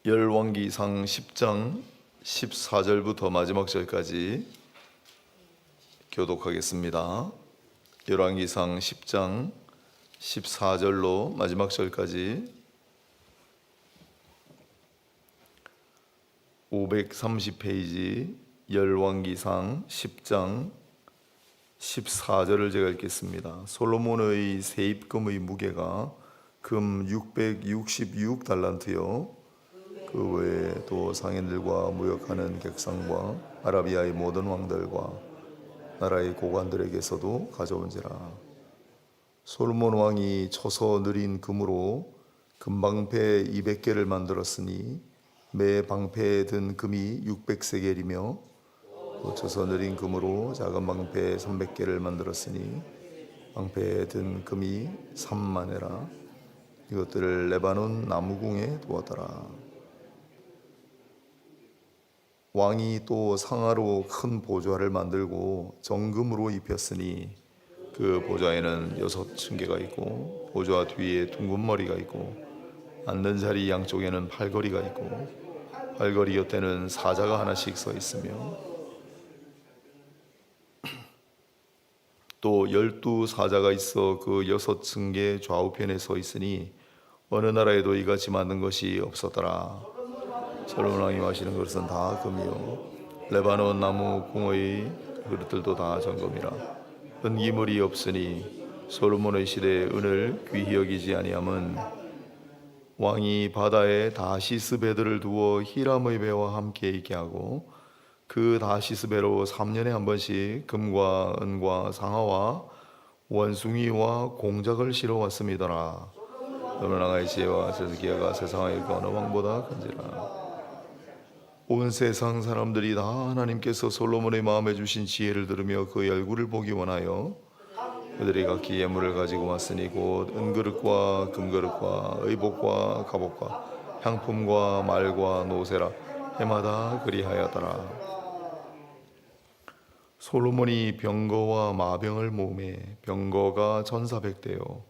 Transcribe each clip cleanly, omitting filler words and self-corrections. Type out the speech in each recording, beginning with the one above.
열왕기상 10장 14절부터 마지막 절까지 교독하겠습니다. 열왕기상 10장 14절로 마지막 절까지 530페이지 열왕기상 10장 14절을 제가 읽겠습니다. 솔로몬의 세입금의 무게가 금 666달란트요 그 외에 또 상인들과 무역하는 객상과 아라비아의 모든 왕들과 나라의 고관들에게서도 가져온지라. 솔로몬 왕이 쳐서 느린 금으로 금방패 200개를 만들었으니 매 방패에 든 금이 600세겔이며 또 쳐서 느린 금으로 작은 방패 300개를 만들었으니 방패에 든 금이 3만회라. 이것들을 레바논 나무궁에 두었더라. 왕이 또 상아로 큰 보좌를 만들고 정금으로 입혔으니 그 보좌에는 6층계가 있고 보좌 뒤에 둥근 머리가 있고 앉는 자리 양쪽에는 팔걸이가 있고 팔걸이 곁에는 사자가 하나씩 서 있으며 또 12사자가 있어 그 6층계 좌우편에 서 있으니 어느 나라에도 이같이 만든 것이 없었더라. 솔로몬 왕이 마시는 그릇은 다 금이요 레바논 나무 궁의 그릇들도 다 정금이라. 은기물이 없으니 솔로몬의 시대에 은을 귀히 여기지 아니함은 왕이 바다에 다시스 배들을 두어 히람의 배와 함께 있게 하고 그 다시스 배로 3년에 한 번씩 금과 은과 상아와 원숭이와 공작을 실어 왔음이더라. 너는 왕의 지혜와 세스기야가 세상의 그 어느 왕보다 큰지라. 온 세상 사람들이 다 하나님께서 솔로몬의 마음에 주신 지혜를 들으며 그의 얼굴을 보기 원하여 그들이 각기 예물을 가지고 왔으니 곧 은그릇과 금그릇과 의복과 갑옷과 향품과 말과 노새라. 해마다 그리하였더라. 솔로몬이 병거와 마병을 모으매 병거가 1400대요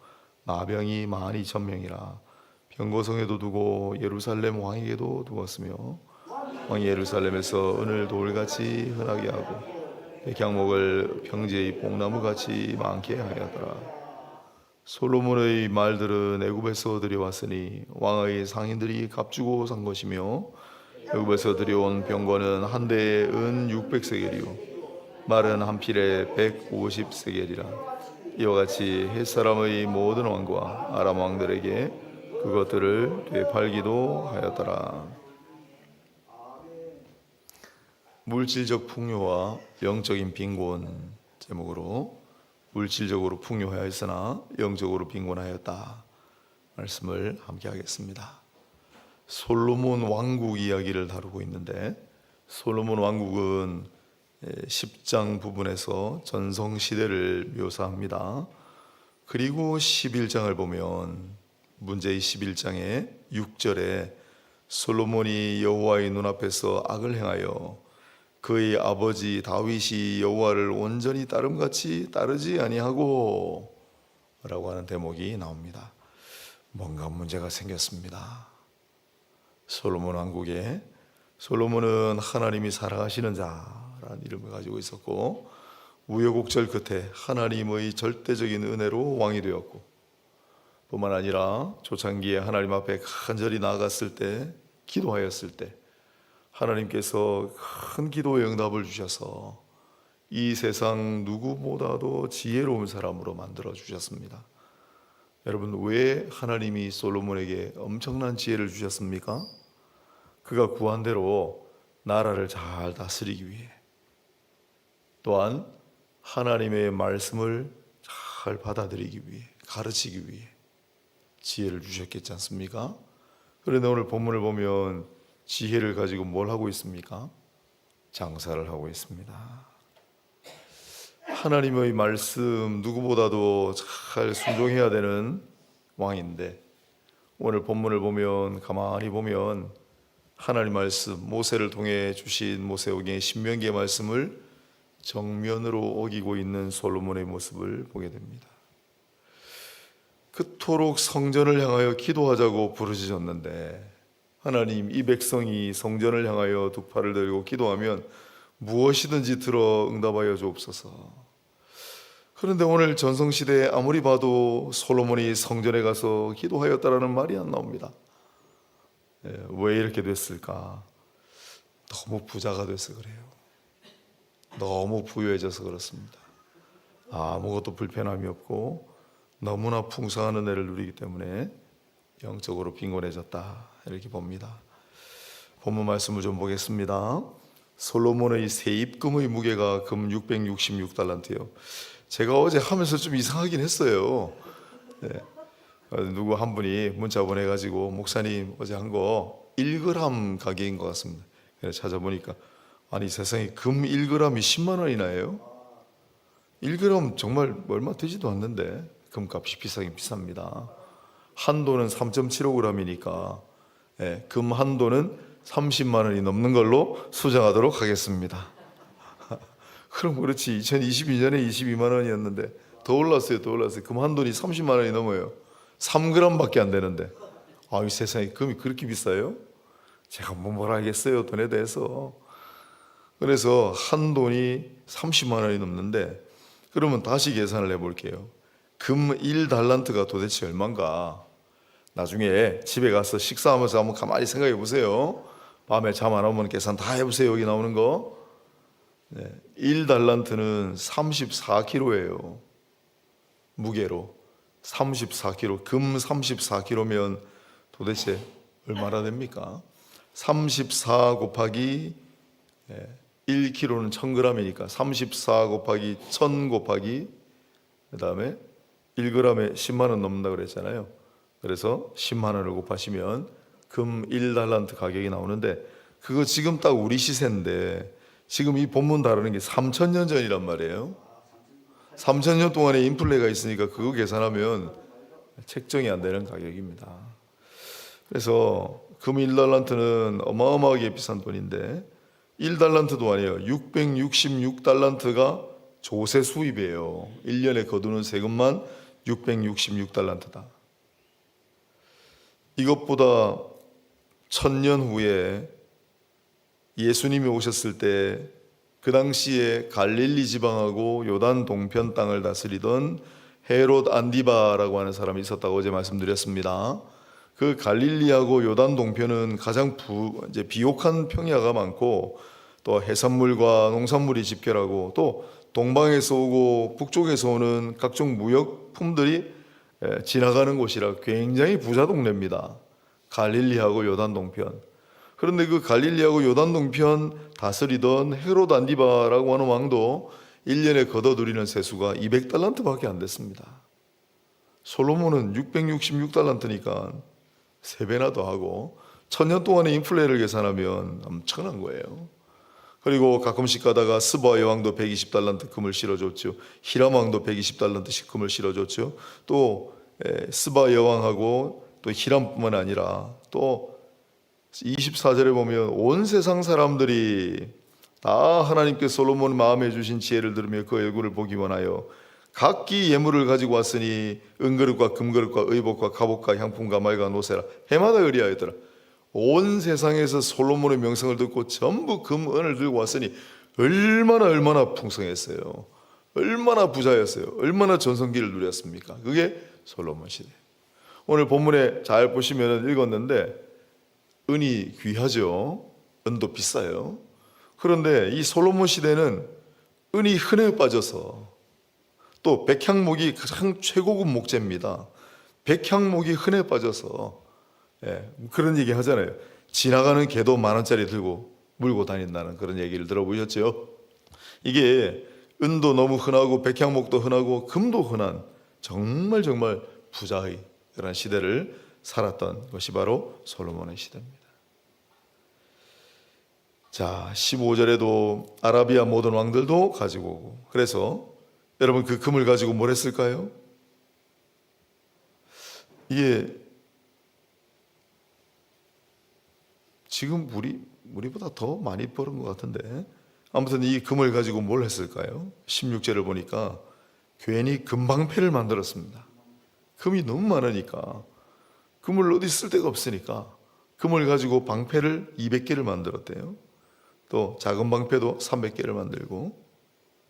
마병이 12,000명이라. 병거성에도 두고 예루살렘 왕에게도 두었으며 왕이 예루살렘에서 은을 돌같이 흔하게 하고 백향목을 평지의 뽕나무같이 많게 하였더라. 솔로몬의 말들은 애굽에서 들여왔으니 왕의 상인들이 값주고 산 것이며 애굽에서 들여온 병거는 한 대에 은 600세겔이요 말은 한 필에 150세겔이라. 이와 같이 햇사람의 모든 왕과 아람 왕들에게 그것들을 되팔기도 하였더라. 물질적 풍요와 영적인 빈곤 제목으로 물질적으로 풍요하였으나 영적으로 빈곤하였다 말씀을 함께 하겠습니다. 솔로몬 왕국 이야기를 다루고 있는데 솔로몬 왕국은 10장 부분에서 전성시대를 묘사합니다. 그리고 11장을 보면 문제의 11장의 6절에 솔로몬이 여호와의 눈앞에서 악을 행하여 그의 아버지 다윗이 여호와를 온전히 따름같이 따르지 아니하고 라고 하는 대목이 나옵니다. 뭔가 문제가 생겼습니다. 솔로몬 왕국에 솔로몬은 하나님이 사랑하시는 자라는 이름을 가지고 있었고 우여곡절 끝에 하나님의 절대적인 은혜로 왕이 되었고 뿐만 아니라 초창기에 하나님 앞에 간절히 나아갔을 때 기도하였을 때 하나님께서 큰 기도의 응답을 주셔서 이 세상 누구보다도 지혜로운 사람으로 만들어 주셨습니다. 여러분, 왜 하나님이 솔로몬에게 엄청난 지혜를 주셨습니까? 그가 구한 대로 나라를 잘 다스리기 위해, 또한 하나님의 말씀을 잘 받아들이기 위해, 가르치기 위해 지혜를 주셨겠지 않습니까? 그런데 오늘 본문을 보면 지혜를 가지고 뭘 하고 있습니까? 장사를 하고 있습니다. 하나님의 말씀 누구보다도 잘 순종해야 되는 왕인데 오늘 본문을 보면 가만히 보면 하나님 말씀 모세를 통해 주신 모세오경의 신명기의 말씀을 정면으로 어기고 있는 솔로몬의 모습을 보게 됩니다. 그토록 성전을 향하여 기도하자고 부르짖었는데 하나님, 이 백성이 성전을 향하여 두 팔을 들고 기도하면 무엇이든지 들어 응답하여 주옵소서. 그런데 오늘 전성시대에 아무리 봐도 솔로몬이 성전에 가서 기도하였다라는 말이 안 나옵니다. 왜 이렇게 됐을까? 너무 부자가 돼서 그래요. 너무 부유해져서 그렇습니다. 아무것도 불편함이 없고 너무나 풍성한 은혜를 누리기 때문에 영적으로 빈곤해졌다, 이렇게 봅니다. 본문 말씀을 좀 보겠습니다. 솔로몬의 세입금의 무게가 금 666달란트요. 제가 어제 하면서 좀 이상하긴 했어요. 네. 누구 한 분이 문자 보내가지고 목사님 어제 한 거 1g 가격인 것 같습니다. 그래서 찾아보니까 아니 세상에 금 1g이 10만 원이나 해요? 1g 정말 얼마 되지도 않는데 금값이 비싸긴 비쌉니다. 한도는 3.75g이니까 금 한도는 30만 원이 넘는 걸로 수정하도록 하겠습니다. 그럼 그렇지, 2022년에 22만 원이었는데 더 올랐어요. 금 한도는 30만 원이 넘어요. 3g밖에 안 되는데 이 세상에 금이 그렇게 비싸요? 제가 뭘 알겠어요, 돈에 대해서. 그래서 한돈이 30만 원이 넘는데, 그러면 다시 계산을 해볼게요. 금 1달란트가 도대체 얼마인가? 나중에 집에 가서 식사하면서 한번 가만히 생각해 보세요. 밤에 잠 안 오면 계산 다 해보세요. 여기 나오는 거. 1달란트는 34kg예요. 무게로 34kg. 금 34kg면 도대체 얼마나 됩니까? 34 곱하기 1kg는 1000g이니까 34 곱하기 1000 곱하기 그 다음에 1g에 10만 원 넘는다 그랬잖아요. 그래서 10만 원을 곱하시면 금 1달란트 가격이 나오는데, 그거 지금 딱 우리 시세인데 지금 이 본문 다루는 게 3000년 전이란 말이에요. 3000년 동안의 인플레가 있으니까 그거 계산하면 책정이 안 되는 가격입니다. 그래서 금 1달란트는 어마어마하게 비싼 돈인데 1달란트도 아니에요. 666달란트가 조세 수입이에요. 1년에 거두는 세금만 666달란트다. 이것보다 1000년 후에 예수님이 오셨을 때 그 당시에 갈릴리 지방하고 요단 동편 땅을 다스리던 헤롯 안디바라고 하는 사람이 있었다고 어제 말씀드렸습니다. 그 갈릴리하고 요단 동편은 가장 이제 비옥한 평야가 많고 또 해산물과 농산물이 집결하고 또 동방에서 오고 북쪽에서 오는 각종 무역품들이 지나가는 곳이라 굉장히 부자 동네입니다. 갈릴리하고 요단 동편. 그런데 그 갈릴리하고 요단 동편 다스리던 헤롯 안디바라고 하는 왕도 1년에 거둬 누리는 세수가 200달란트밖에 안 됐습니다. 솔로몬은 666달란트니까 3배나 더 하고 1000년 동안의 인플레를 계산하면 엄청난 거예요. 그리고 가끔씩 가다가 스바 여왕도 120달란트 금을 실어줬죠. 히람 왕도 120달란트씩 금을 실어줬죠. 또 스바 여왕하고 또 히람뿐만 아니라 또 24절에 보면 온 세상 사람들이 다 하나님께 솔로몬 마음에 주신 지혜를 들으며 그 얼굴을 보기 원하여 각기 예물을 가지고 왔으니 은그릇과 금그릇과 의복과 갑옷과 향품과 말과 노새라 해마다 의리하였더라. 온 세상에서 솔로몬의 명성을 듣고 전부 금, 은을 들고 왔으니 얼마나 풍성했어요. 얼마나 부자였어요. 얼마나 전성기를 누렸습니까? 그게 솔로몬 시대. 오늘 본문에 잘 보시면 읽었는데 은이 귀하죠. 은도 비싸요. 그런데 이 솔로몬 시대는 은이 흔해 빠져서, 또 백향목이 가장 최고급 목재입니다. 백향목이 흔해 빠져서 그런 얘기 하잖아요. 지나가는 개도 10,000원짜리 들고 물고 다닌다는 그런 얘기를 들어보셨죠? 이게 은도 너무 흔하고 백향목도 흔하고 금도 흔한 정말 부자의 그런 시대를 살았던 것이 바로 솔로몬의 시대입니다. 자, 15절에도 아라비아 모든 왕들도 가지고 오고, 그래서 여러분 그 금을 가지고 뭘 했을까요? 이게 지금 우리보다 더 많이 버는 것 같은데, 아무튼 이 금을 가지고 뭘 했을까요? 16절을 보니까 괜히 금방패를 만들었습니다. 금이 너무 많으니까 금을 어디 쓸 데가 없으니까 금을 가지고 방패를 200개를 만들었대요. 또 작은 방패도 300개를 만들고,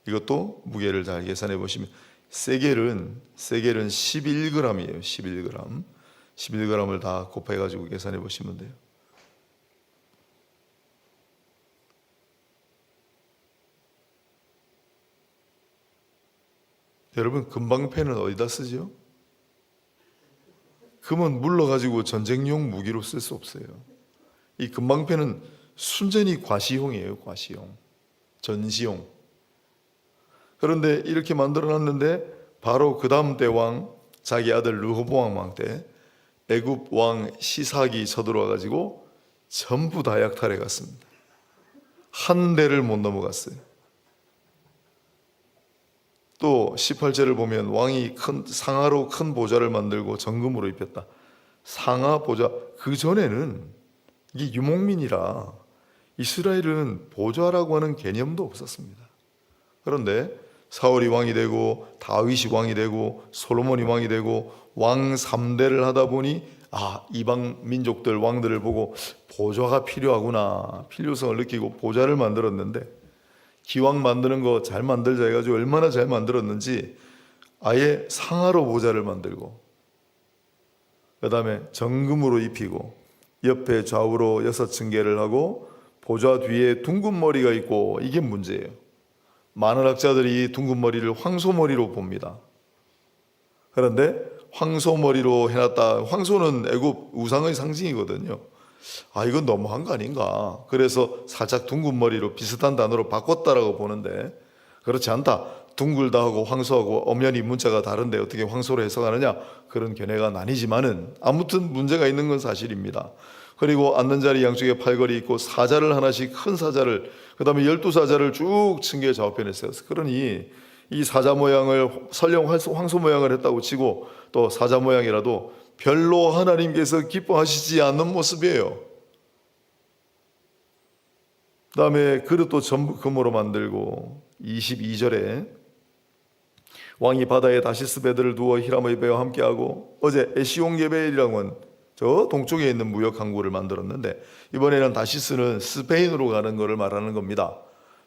이것도 무게를 잘 계산해 보시면 세겔은 11g이에요. 11g. 11g을 다 곱해 가지고 계산해 보시면 돼요. 여러분, 금방패는 어디다 쓰죠? 금은 물러가지고 전쟁용 무기로 쓸 수 없어요. 이 금방패는 순전히 과시용이에요. 과시용, 전시용. 그런데 이렇게 만들어놨는데 바로 그 다음 대왕, 자기 아들 르호보암 왕 때 애굽 왕 시삭이 서들어와가지고 전부 다 약탈해 갔습니다. 한 대를 못 넘어갔어요. 또 18절을 보면 왕이 상아로 큰 보좌를 만들고 정금으로 입혔다. 상아 보좌, 그 전에는 이게 유목민이라 이스라엘은 보좌라고 하는 개념도 없었습니다. 그런데 사울이 왕이 되고 다윗이 왕이 되고 솔로몬이 왕이 되고 왕 3대를 하다 보니 이방 민족들 왕들을 보고 보좌가 필요하구나, 필요성을 느끼고 보좌를 만들었는데, 기왕 만드는 거 잘 만들자 해가지고 얼마나 잘 만들었는지 아예 상하로 보좌를 만들고, 그 다음에 정금으로 입히고, 옆에 좌우로 6층계를 하고 보좌 뒤에 둥근 머리가 있고. 이게 문제예요. 많은 학자들이 둥근 머리를 황소머리로 봅니다. 그런데 황소머리로 해놨다. 황소는 애굽 우상의 상징이거든요. 이건 너무한 거 아닌가. 그래서 살짝 둥근 머리로 비슷한 단어로 바꿨다라고 보는데, 그렇지 않다. 둥글다 하고 황소하고 엄연히 문자가 다른데 어떻게 황소로 해석하느냐, 그런 견해가 나뉘지만은 아무튼 문제가 있는 건 사실입니다. 그리고 앉는 자리 양쪽에 팔걸이 있고 사자를 하나씩, 큰 사자를, 그 다음에 12사자를 쭉 층계 좌우편에 세웠어요. 그러니 이 사자 모양을 설령 황소 모양을 했다고 치고 또 사자 모양이라도 별로 하나님께서 기뻐하시지 않는 모습이에요. 그 다음에 그릇도 전부 금으로 만들고, 22절에 왕이 바다에 다시스 배들을 두어 히람의 배와 함께하고, 어제 에시온게벨이라고 하는 저 동쪽에 있는 무역 항구를 만들었는데, 이번에는 다시스는 스페인으로 가는 것을 말하는 겁니다.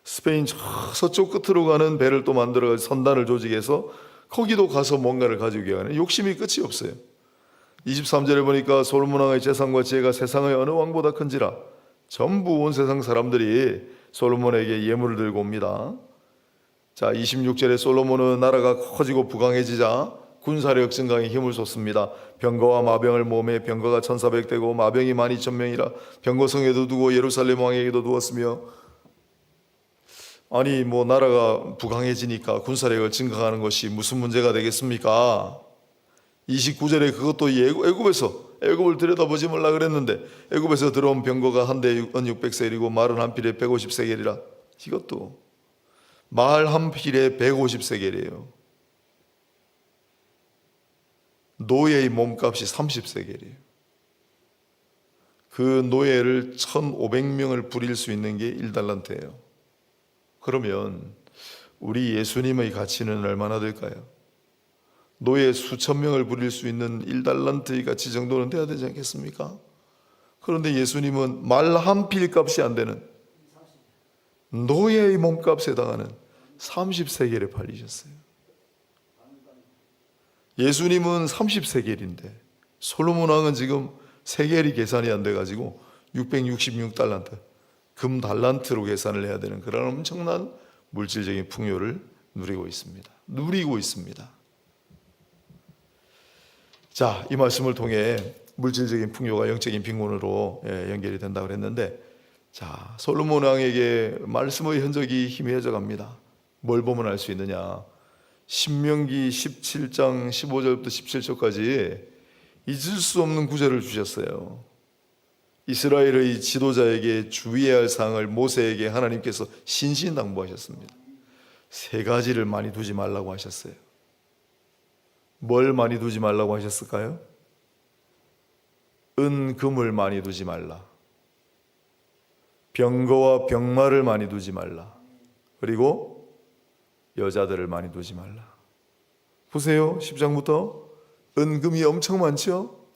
스페인 저 서쪽 끝으로 가는 배를 또 만들어 선단을 조직해서 거기도 가서 뭔가를 가지고 가는 욕심이 끝이 없어요. 23절에 보니까 솔로몬 왕의 재산과 지혜가 세상의 어느 왕보다 큰지라, 전부 온 세상 사람들이 솔로몬에게 예물을 들고 옵니다. 자, 26절에 솔로몬은 나라가 커지고 부강해지자 군사력 증강에 힘을 쏟습니다. 병거와 마병을 몸에, 병거가 1400대고 마병이 12000명이라 병거성에도 두고 예루살렘 왕에게도 두었으며. 나라가 부강해지니까 군사력을 증강하는 것이 무슨 문제가 되겠습니까? 29절에 그것도 애굽을 들여다보지 말라 그랬는데, 애굽에서 들어온 병거가 한 대에 600세겔이고 말은 한 필에 150세겔이라. 이것도 말 한 필에 150세겔이에요. 노예의 몸값이 30세겔이에요. 그 노예를 1500명을 부릴 수 있는 게 1달란트예요. 그러면 우리 예수님의 가치는 얼마나 될까요? 노예 수천 명을 부릴 수 있는 1달란트의 가치 정도는 돼야 되지 않겠습니까? 그런데 예수님은 말 한 필 값이 안 되는 노예의 몸값에 해당하는 30세겔에 팔리셨어요. 예수님은 30세겔인데 솔로몬 왕은 지금 세겔이 계산이 안 돼가지고 666달란트, 금 달란트로 계산을 해야 되는 그런 엄청난 물질적인 풍요를 누리고 있습니다. 자, 이 말씀을 통해 물질적인 풍요가 영적인 빈곤으로 연결이 된다고 그랬는데, 자, 솔로몬 왕에게 말씀의 흔적이 희미해져 갑니다. 뭘 보면 알 수 있느냐? 신명기 17장 15절부터 17절까지 잊을 수 없는 구절을 주셨어요. 이스라엘의 지도자에게 주의해야 할 사항을 모세에게 하나님께서 신신당부하셨습니다. 3가지를 많이 두지 말라고 하셨어요. 뭘 많이 두지 말라고 하셨을까요? 금을 많이 두지 말라. 병거와 병마를 많이 두지 말라. 그리고 여자들을 많이 두지 말라. 보세요. 10장부터 은금이 엄청 많죠?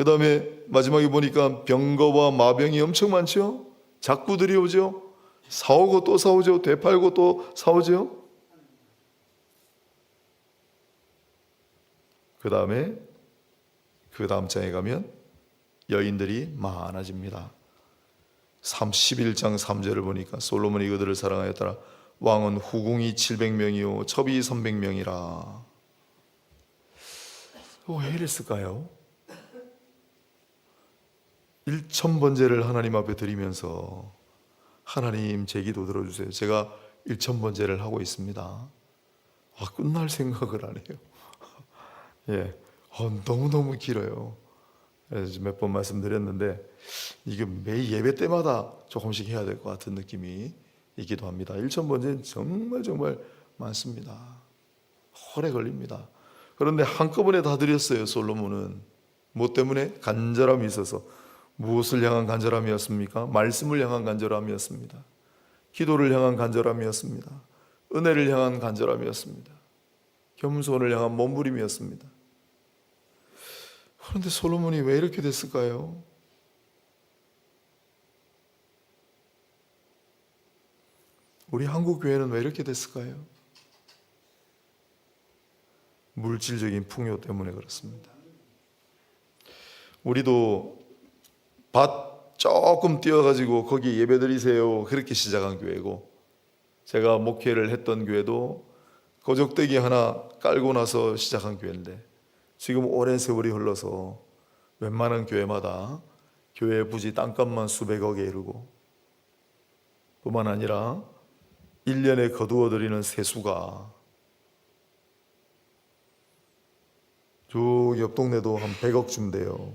그 다음에 마지막에 보니까 병거와 마병이 엄청 많죠. 작부들이 오죠. 싸우고 또 싸우죠. 되팔고 또 싸우죠. 그 다음 장에 가면 여인들이 많아집니다. 31장 3절을 보니까 솔로몬이 그들을 사랑하였더라. 왕은 후궁이 700명이요 첩이 300명이라. 왜 이랬을까요? 1000번제를 하나님 앞에 드리면서 하나님 제 기도 들어주세요. 제가 1000번제를 하고 있습니다. 끝날 생각을 안 해요. 예, 너무너무 길어요. 그래서 몇 번 말씀드렸는데 이게 매일 예배 때마다 조금씩 해야 될 것 같은 느낌이 있기도 합니다. 1000번제는 정말 많습니다. 오래 걸립니다. 그런데 한꺼번에 다 드렸어요. 솔로몬은 뭐 때문에? 간절함이 있어서. 무엇을 향한 간절함이었습니까? 말씀을 향한 간절함이었습니다. 기도를 향한 간절함이었습니다. 은혜를 향한 간절함이었습니다. 겸손을 향한 몸부림이었습니다. 그런데 솔로몬이 왜 이렇게 됐을까요? 우리 한국 교회는 왜 이렇게 됐을까요? 물질적인 풍요 때문에 그렇습니다. 우리도 밭 조금 띄어가지고 거기 예배드리세요 그렇게 시작한 교회고, 제가 목회를 했던 교회도 거적대기 하나 깔고 나서 시작한 교회인데 지금 오랜 세월이 흘러서 웬만한 교회마다 교회 부지 땅값만 수백억에 이르고, 뿐만 아니라 1년에 거두어들이는 세수가 쭉 옆 동네도 한 100억쯤 돼요.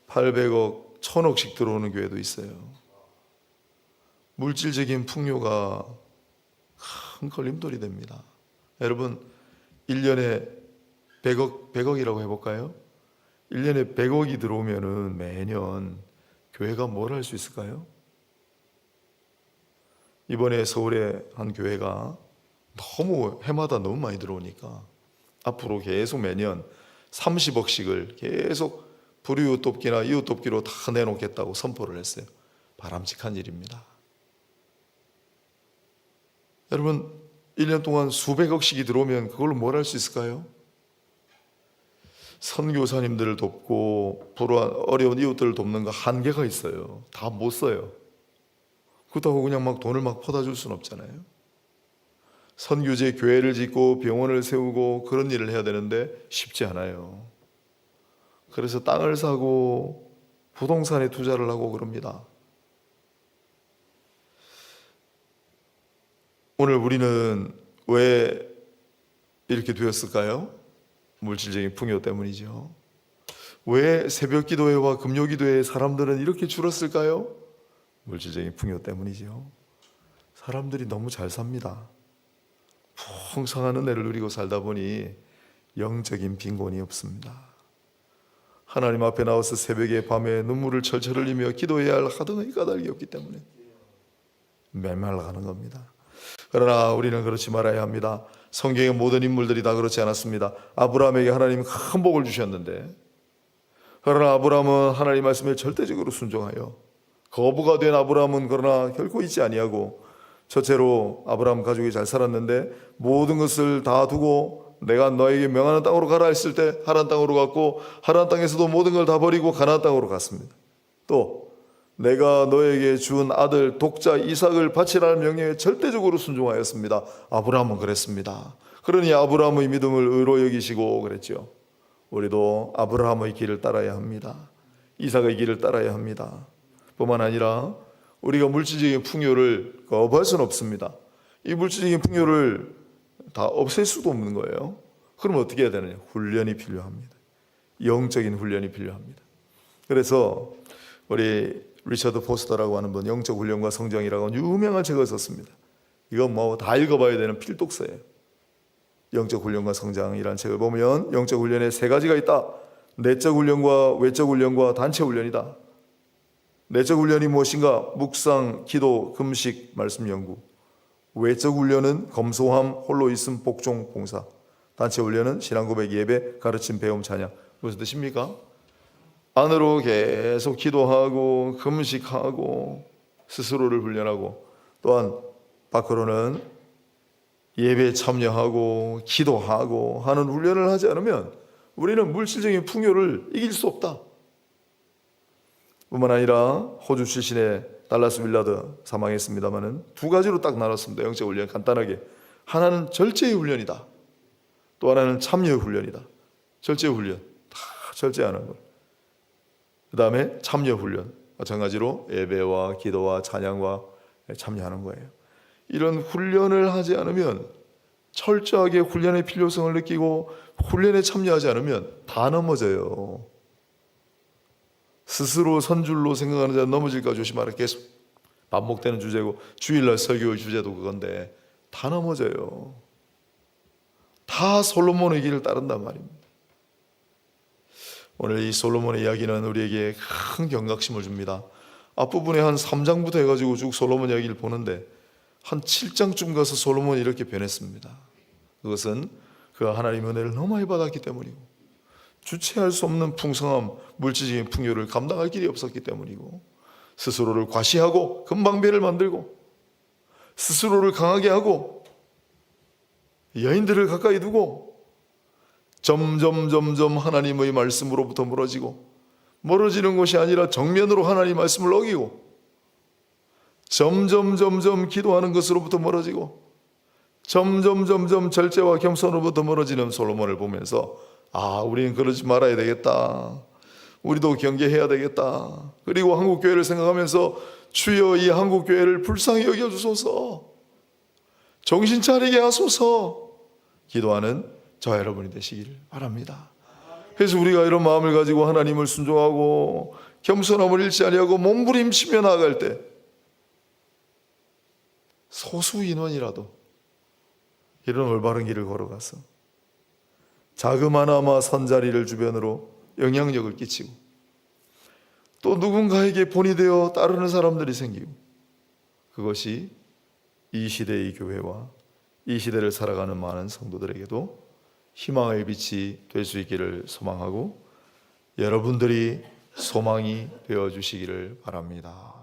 800억, 1000억씩 들어오는 교회도 있어요. 물질적인 풍요가 큰 걸림돌이 됩니다. 여러분, 1년에 100억이라고 해볼까요? 1년에 100억이 들어오면은 매년 교회가 뭘 할 수 있을까요? 이번에 서울에 한 교회가 너무 해마다 너무 많이 들어오니까 앞으로 계속 매년 30억씩을 계속 불이웃 돕기나 이웃 돕기로 다 내놓겠다고 선포를 했어요. 바람직한 일입니다. 여러분, 1년 동안 수백억씩이 들어오면 그걸로 뭘 할 수 있을까요? 선교사님들을 돕고 어려운 이웃들을 돕는 거 한계가 있어요. 다 못 써요. 그렇다고 그냥 막 돈을 막 퍼다 줄 수는 없잖아요. 선교제 교회를 짓고 병원을 세우고 그런 일을 해야 되는데 쉽지 않아요. 그래서 땅을 사고 부동산에 투자를 하고 그럽니다. 오늘 우리는 왜 이렇게 되었을까요? 물질적인 풍요 때문이죠. 왜 새벽 기도회와 금요 기도회 사람들은 이렇게 줄었을까요? 물질적인 풍요 때문이죠. 사람들이 너무 잘 삽니다. 풍성한 은혜를 누리고 살다 보니 영적인 빈곤이 없습니다. 하나님 앞에 나와서 새벽에 밤에 눈물을 철철 흘리며 기도해야 할 하등의 까닭이 없기 때문에 메말라가는 겁니다. 그러나 우리는 그렇지 말아야 합니다. 성경의 모든 인물들이 다 그렇지 않았습니다. 아브라함에게 하나님은 큰 복을 주셨는데, 그러나 아브라함은 하나님 말씀에 절대적으로 순종하여 거부가 된 아브라함은 그러나 결코 잊지 아니하고 첫째로 아브라함 가족이 잘 살았는데 모든 것을 다 두고 내가 너에게 명하는 땅으로 가라 했을 때 하란 땅으로 갔고, 하란 땅에서도 모든 걸 다 버리고 가나안 땅으로 갔습니다. 또 내가 너에게 준 아들 독자 이삭을 바치라는 명령에 절대적으로 순종하였습니다. 아브라함은 그랬습니다. 그러니 아브라함의 믿음을 의로 여기시고 그랬죠. 우리도 아브라함의 길을 따라야 합니다. 이삭의 길을 따라야 합니다. 뿐만 아니라 우리가 물질적인 풍요를 거부할 수는 없습니다. 이 물질적인 풍요를 다 없앨 수도 없는 거예요. 그럼 어떻게 해야 되느냐? 훈련이 필요합니다. 영적인 훈련이 필요합니다. 그래서 우리 리처드 포스터라고 하는 분, 영적 훈련과 성장이라고 유명한 책을 썼습니다. 이건 뭐 다 읽어봐야 되는 필독서예요. 영적 훈련과 성장이라는 책을 보면 영적 훈련에 세 가지가 있다. 내적 훈련과 외적 훈련과 단체 훈련이다. 내적 훈련이 무엇인가? 묵상, 기도, 금식, 말씀 연구. 외적 훈련은 검소함, 홀로 있음, 복종, 봉사. 단체 훈련은 신앙 고백, 예배, 가르침, 배움, 찬양. 무슨 뜻입니까? 안으로 계속 기도하고 금식하고 스스로를 훈련하고, 또한 밖으로는 예배에 참여하고 기도하고 하는 훈련을 하지 않으면 우리는 물질적인 풍요를 이길 수 없다. 뿐만 아니라 호주 출신의 달라스 윌라드 사망했습니다마는 두 가지로 딱 나눴습니다. 영적 훈련 간단하게. 하나는 절제의 훈련이다. 또 하나는 참여의 훈련이다. 절제의 훈련, 다 절제하는 것. 그 다음에 참여 훈련, 마찬가지로 예배와 기도와 찬양과 참여하는 거예요. 이런 훈련을 하지 않으면, 철저하게 훈련의 필요성을 느끼고 훈련에 참여하지 않으면 다 넘어져요. 스스로 선줄로 생각하는 자는 넘어질까 조심하라. 계속 반복되는 주제고, 주일날 설교의 주제도 그건데 다 넘어져요. 다 솔로몬의 길을 따른단 말입니다. 오늘 이 솔로몬의 이야기는 우리에게 큰 경각심을 줍니다. 앞부분에 한 3장부터 해가지고 쭉 솔로몬 이야기를 보는데 한 7장쯤 가서 솔로몬이 이렇게 변했습니다. 그것은 그가 하나님의 은혜를 너무 많이 받았기 때문이고, 주체할 수 없는 풍성함, 물질적인 풍요를 감당할 길이 없었기 때문이고, 스스로를 과시하고 금방배를 만들고 스스로를 강하게 하고 여인들을 가까이 두고 점점 하나님의 말씀으로부터 멀어지는 것이 아니라 정면으로 하나님의 말씀을 어기고, 점점 기도하는 것으로부터 멀어지고, 점점 절제와 겸손으로부터 멀어지는 솔로몬을 보면서, 우리는 그러지 말아야 되겠다. 우리도 경계해야 되겠다. 그리고 한국교회를 생각하면서 주여 이 한국교회를 불쌍히 여겨주소서, 정신 차리게 하소서 기도하는 저와 여러분이 되시기를 바랍니다. 그래서 우리가 이런 마음을 가지고 하나님을 순종하고 겸손함을 잃지 아니하고 몸부림치며 나아갈 때, 소수 인원이라도 이런 올바른 길을 걸어가서 자그마나마 선자리를 주변으로 영향력을 끼치고, 또 누군가에게 본이 되어 따르는 사람들이 생기고, 그것이 이 시대의 교회와 이 시대를 살아가는 많은 성도들에게도 희망의 빛이 될 수 있기를 소망하고, 여러분들이 소망이 되어 주시기를 바랍니다.